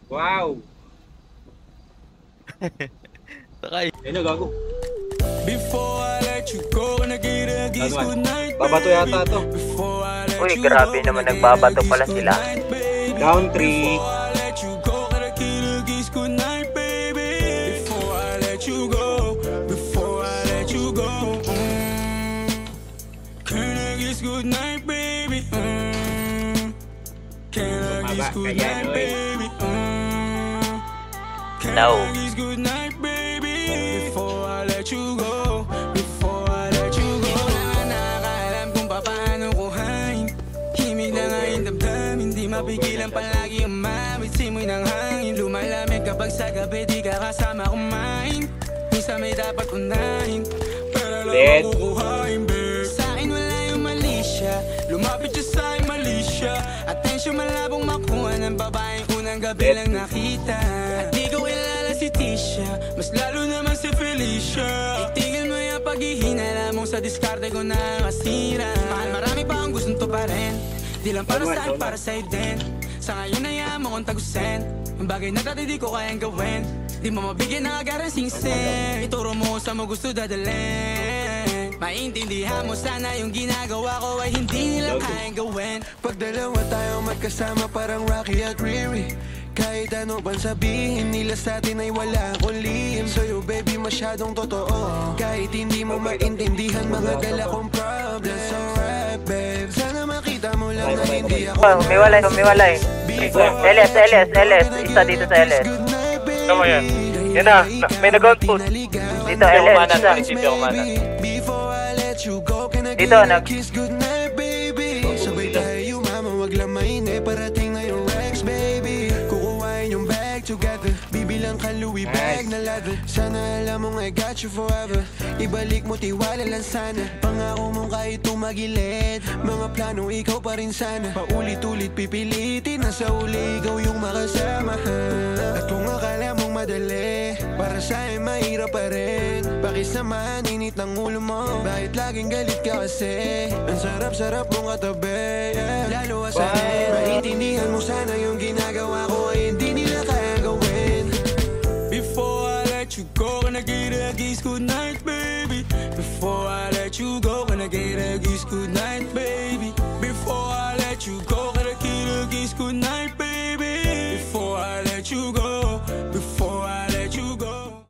Wow! Sakay. Ayun na, gago. Before I let you go, nag-i-ragis Ano good night, babato yata to. before I let Uy, you grabe go, naman nagbabato pala sila. Down 3. Before I let you go, nag-i-ragis good night, baby. Before I let you go, before I let you go, can I kiss good night, baby? Can I kiss good night, baby? Can No. I kiss good night, baby? Before I let you go, before I let you go. Di ko na nakakaalam kung paano kuhain. Himig na nga yung damdamin, di mapigilan palagi umawit. Simoy ng hangin, lumalamig kapag sa gabi di ka kasama kumain. Minsan may dapat unahin, pero lang Dead. ako kuhain, babe. Sa akin wala yung mali siya, lumapit siya sa akin mali siya. Atensyon malabong makuha ng babaeng unang gabi lang nakita. At di ko kilala si Tisha, mas lalo naman si Felicia. Itigil mo yung paghihinala mong sa diskarte ko na masira. Mahal, marami pa akong gustong tuparin, di lang para sa akin, para sa'yo din. Sa ngayon hayaan mo kong tagusin ang bagay na dati di ko kayang gawin. Di mo mabigyan ng agarang singsin, ituro mo sa mo gusto dadalhin. Maintindihan mo sana yung ginagawa ko ay hindi nila kayang gawin. Pag dalawa tayo magkasama parang Rocky at Riri, kahit ano bang sabihin nila sa atin ay wala akong lihim. Sa'yo baby masyadong totoo, kahit hindi mo maintindihan mga dala kong problems. So right babe, sana makita mo lang na hindi ako Humiwalay. LS, isa dito sa LS. Tama yan. Yan na, may nag-outpost. Dito LS, isa. Munisipyo kumanan. Dito, kiss good night baby. Sabay tayo mama, wag lang mainip, parating na yung Rex baby. Kukuhain yung bag together, bibilang ka Louis bag na leather. Sana alam mong I got you forever, ibalik mo tiwala lang sana. Pangako mong kahit tumagilid, mga plano ikaw pa rin sana. Paulit-ulit pipilitin na sa uli ikaw yung makasama. At kung akala mong madali, para sa'yo mahirap pa rin. Pakisamahan init ng ulo mo, bakit laging galit ka kasi? Ang sarap-sarap mong katabi, yeah. Lalo asahin, maintindihan mo sana yung ginagawa ko ay hindi nila kaya gawin. Before I let you go, can I get a kiss good night, baby? Before I let you go, can I get a kiss good night, baby?